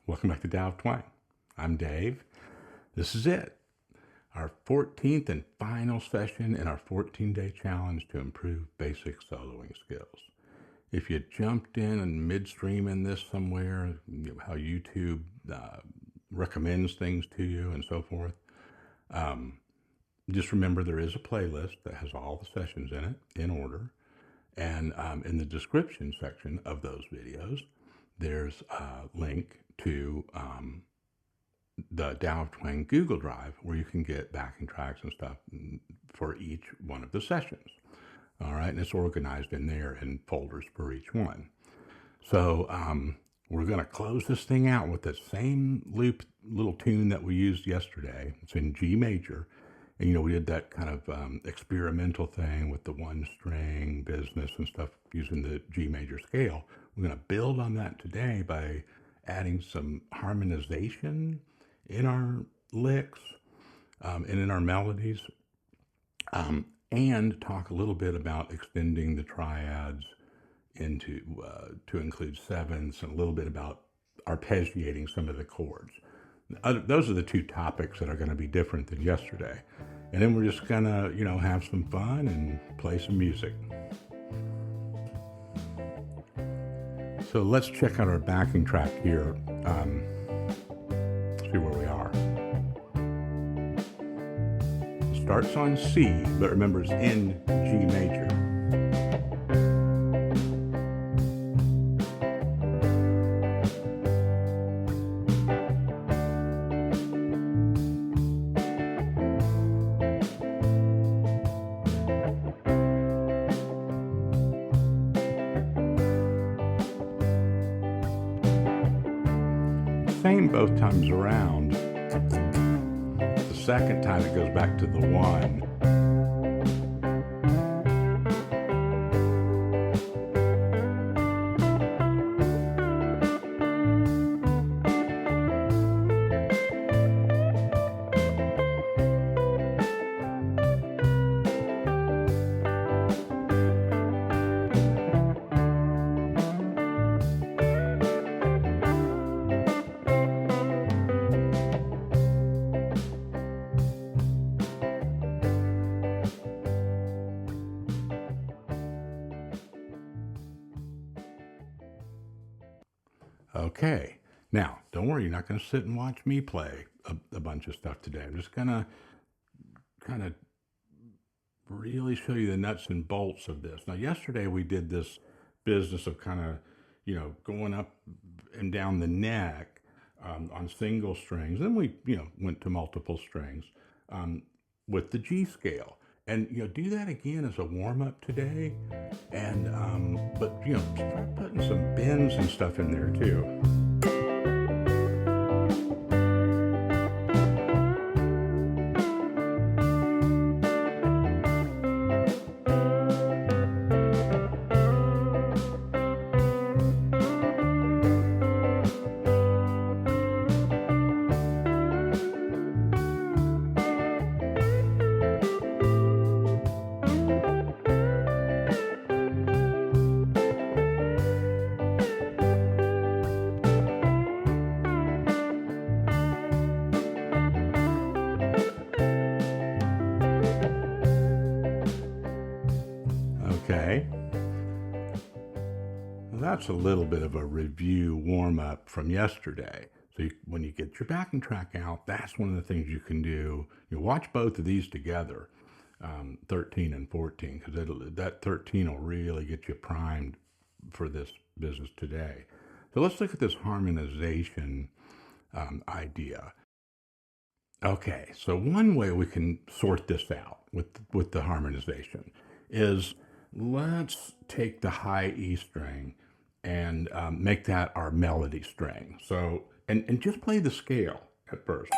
Welcome back to Tao of Twang. I'm Dave. This is it, our 14th and final session in our 14-day challenge to improve basic soloing skills. If you jumped in and midstream in this somewhere, how YouTube recommends things to you and so forth, just remember there is a playlist that has all the sessions in it in order. And in the description section of those videos, there's a link to the Tao of Twang Google Drive where you can get backing tracks and stuff for each one of the sessions. All right, and it's organized in there in folders for each one. So we're going to close this thing out with the same loop little tune that we used yesterday. It's in G major. And, we did that kind of experimental thing with the one string business and stuff using the G major scale. We're going to build on that today by adding some harmonization in our licks and in our melodies, and talk a little bit about extending the triads into to include sevenths, and a little bit about arpeggiating some of the chords. Those are the two topics that are going to be different than yesterday. And then we're just going to, have some fun and play some music. So let's check out our backing track here. See where we are. It starts on C, but remember it's in G major. Same both times around. The second time it goes back to the one. Okay, now don't worry, you're not going to sit and watch me play a bunch of stuff today. I'm just going to kind of really show you the nuts and bolts of this. Now, yesterday we did this business of kind of, going up and down the neck on single strings. Then we, went to multiple strings with the G scale. And, do that again as a warm-up today. And, but, start putting some bends and stuff in there, too. Okay. Well, that's a little bit of a review warm-up from yesterday. So when you get your backing track out, that's one of the things you can do. You watch both of these together, 13 and 14, because that 13 will really get you primed for this business today. So let's look at this harmonization idea. Okay, so one way we can sort this out with the harmonization is let's take the high E string and make that our melody string. So, and just play the scale at first.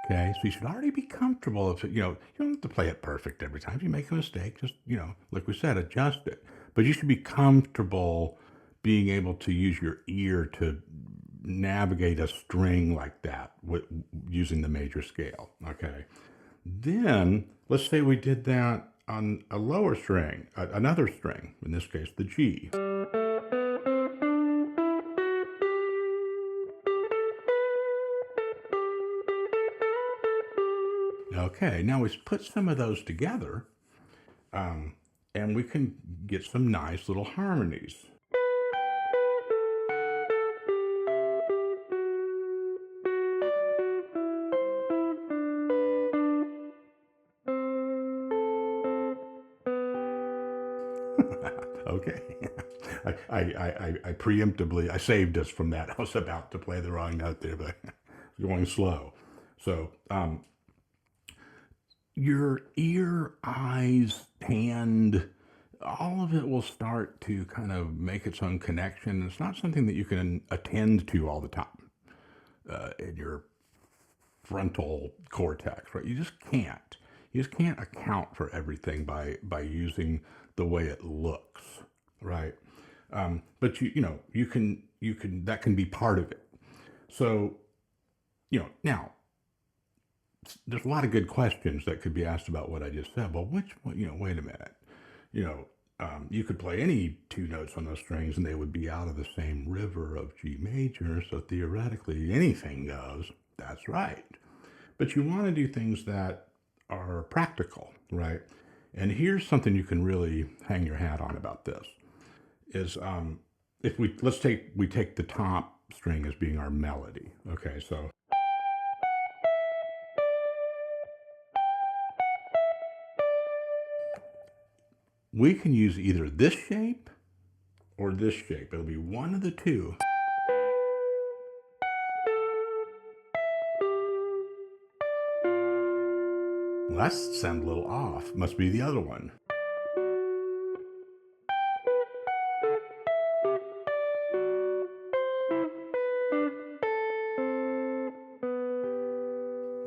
Okay, so you should already be comfortable if you don't have to play it perfect every time. If you make a mistake, just, like we said, adjust it. But you should be comfortable being able to use your ear to navigate a string like that using the major scale. Okay. Then let's say we did that on a lower string, another string, in this case the G. Okay, now we put some of those together, and we can get some nice little harmonies. Okay. I preemptively, I saved us from that. I was about to play the wrong note there, but going slow. So, your ear, eyes, hand, all of it will start to kind of make its own connection. It's not something that you can attend to all the time in your frontal cortex, right? You just can't. You just can't account for everything by using the way it looks, right? But you can that can be part of it. So now there's a lot of good questions that could be asked about what I just said. Well, wait a minute. You know, you could play any two notes on those strings and they would be out of the same river of G major. So theoretically, anything goes. That's right. But you want to do things that are practical, right? And here's something you can really hang your hat on about this is if we take the top string as being our melody. Okay, so we can use either this shape or this shape. It'll be one of the two. Well, that sounds a little off. Must be the other one.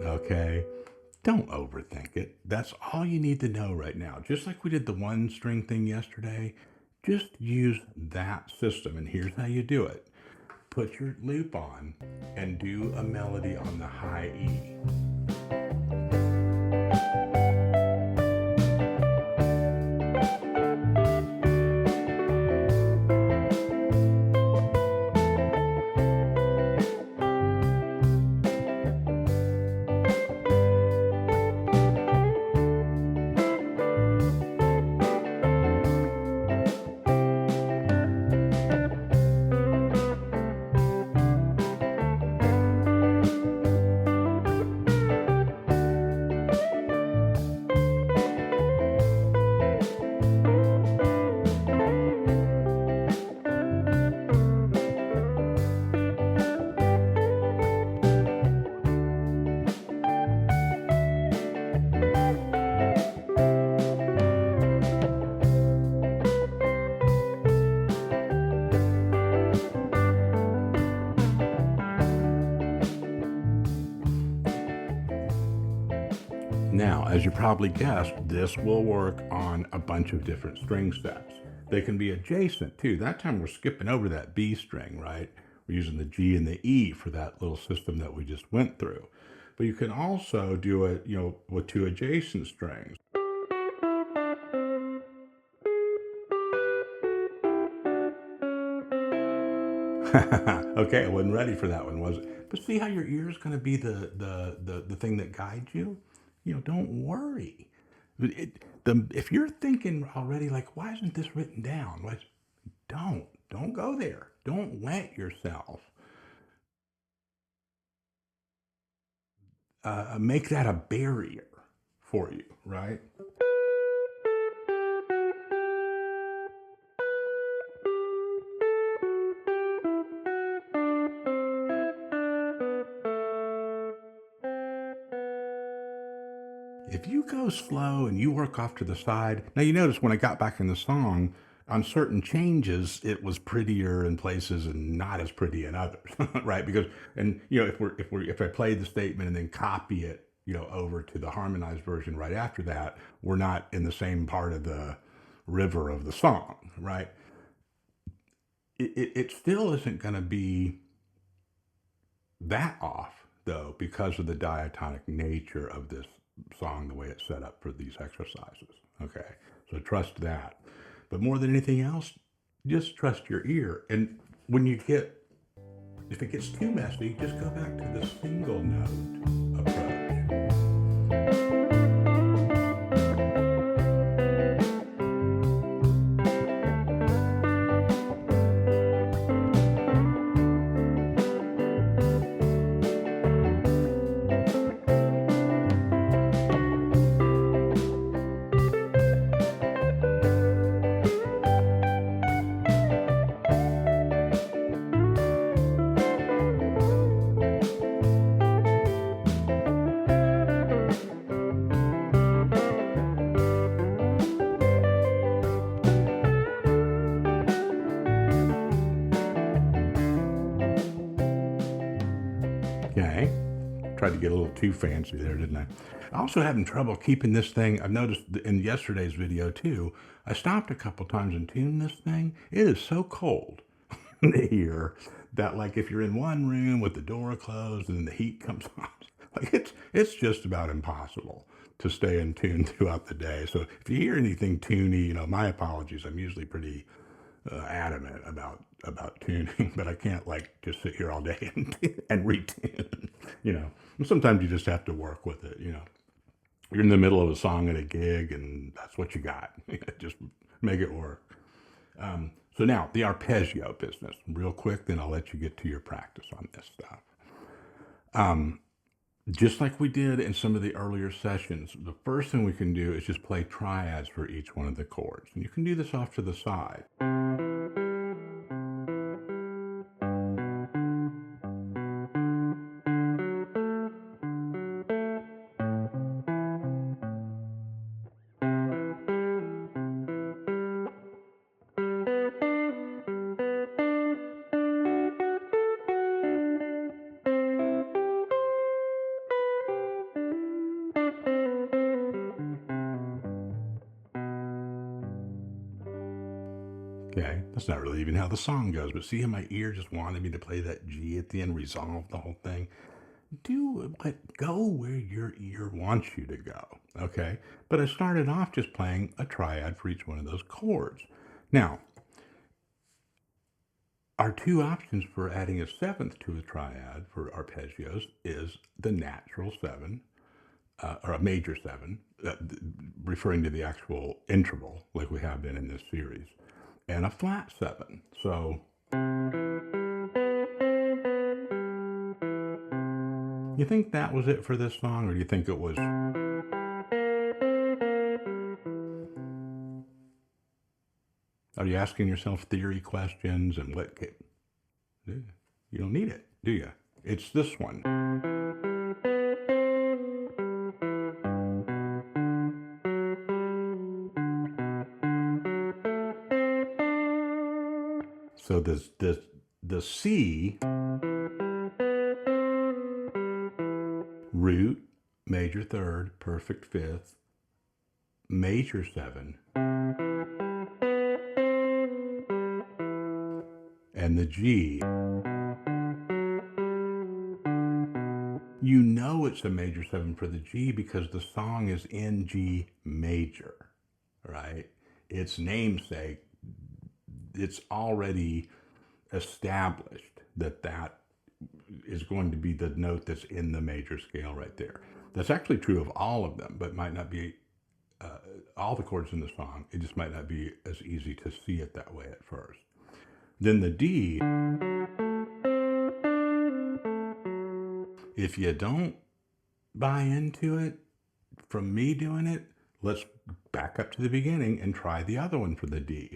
Okay. Don't overthink it. That's all you need to know right now. Just like we did the one string thing yesterday, just use that system. And here's how you do it. Put your loop on and do a melody on the high E. Now, as you probably guessed, this will work on a bunch of different string sets. They can be adjacent too. That time we're skipping over that B string, right? We're using the G and the E for that little system that we just went through. But you can also do it, with two adjacent strings. Okay, I wasn't ready for that one, was it? But see how your ear is going to be the thing that guides you? Don't worry. If you're thinking already, like, why isn't this written down? Don't go there. Don't let yourself make that a barrier for you, right? If you go slow and you work off to the side, now you notice when I got back in the song, on certain changes, it was prettier in places and not as pretty in others, right? Because, and if I play the statement and then copy it, over to the harmonized version right after that, we're not in the same part of the river of the song, right? It still isn't going to be that off, though, because of the diatonic nature of this song, the way it's set up for these exercises. Okay, so trust that. But more than anything else, just trust your ear. And when you get, if it gets too messy, just go back to the single note approach. Okay. Tried to get a little too fancy there, didn't I? Also having trouble keeping this thing. I've noticed in yesterday's video too, I stopped a couple times and tuned this thing. It is so cold here that like if you're in one room with the door closed and the heat comes on, like it's just about impossible to stay in tune throughout the day. So if you hear anything tuny, my apologies. I'm usually pretty adamant about tuning, but I can't like just sit here all day and retune. And sometimes you just have to work with it. You're in the middle of a song at a gig, and that's what you got. Just make it work. So now the arpeggio business, real quick, then I'll let you get to your practice on this stuff. Just like we did in some of the earlier sessions, the first thing we can do is just play triads for each one of the chords. And you can do this off to the side. Okay, that's not really even how the song goes, but see how my ear just wanted me to play that G at the end, resolve the whole thing? Go where your ear wants you to go, okay? But I started off just playing a triad for each one of those chords. Now, our two options for adding a seventh to a triad for arpeggios is the natural seven, or a major seven, referring to the actual interval like we have been in this series, and a flat seven. So you think that was it for this song, or do you think it was? Are you asking yourself theory questions and what? You don't need it, do you? It's this one. So the C, root, major third, perfect fifth, major seven, and the G. You know it's a major seven for the G because the song is in G major, right? Its namesake, it's already established that is going to be the note that's in the major scale right there. That's actually true of all of them, but might not be all the chords in the song. It just might not be as easy to see it that way at first. Then the D, if you don't buy into it from me doing it, let's back up to the beginning and try the other one for the D.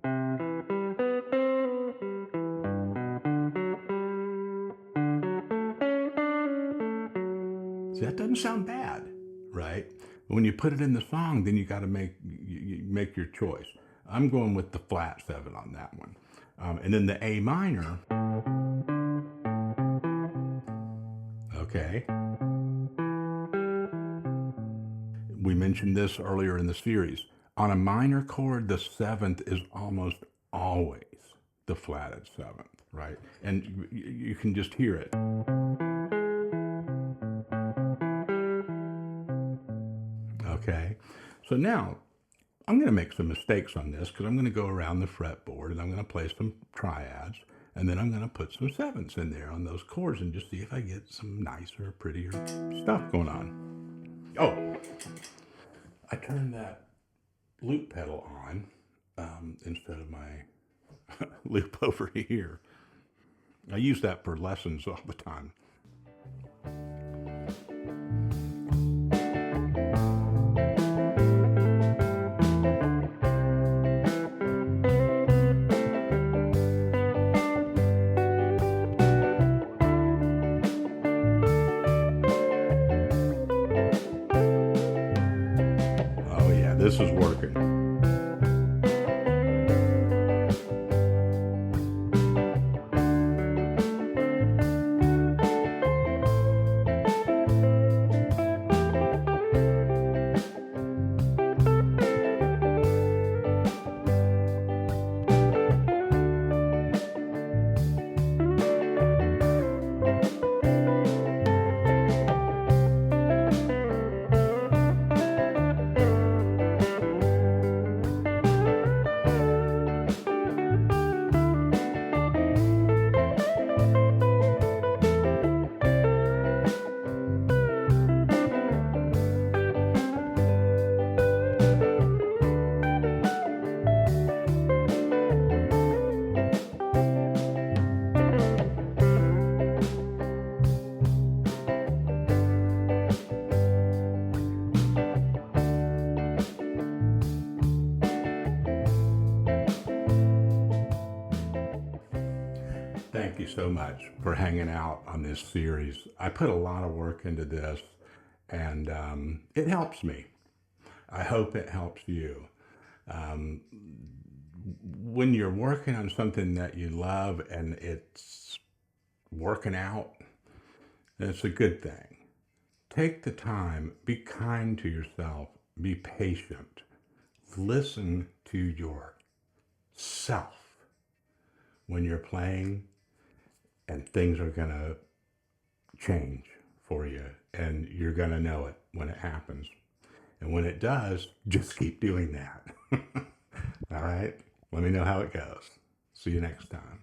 See, that doesn't sound bad, right? But when you put it in the song, then you got to make your choice. I'm going with the flat seven on that one. And then the A minor, okay. We mentioned this earlier in the series. On a minor chord, the seventh is almost always the flatted seventh, right? And you can just hear it. Okay, so now I'm going to make some mistakes on this because I'm going to go around the fretboard and I'm going to play some triads, and then I'm going to put some sevenths in there on those chords and just see if I get some nicer, prettier stuff going on. Oh, I turned that loop pedal on instead of my loop over here. I use that for lessons all the time. Oh yeah, this is working. Thank you so much for hanging out on this series. I put a lot of work into this, and it helps me. I hope it helps you. When you're working on something that you love and it's working out, it's a good thing. Take the time, be kind to yourself, be patient, listen to yourself when you're playing, and things are going to change for you, and you're going to know it when it happens. And when it does, just keep doing that. All right? Let me know how it goes. See you next time.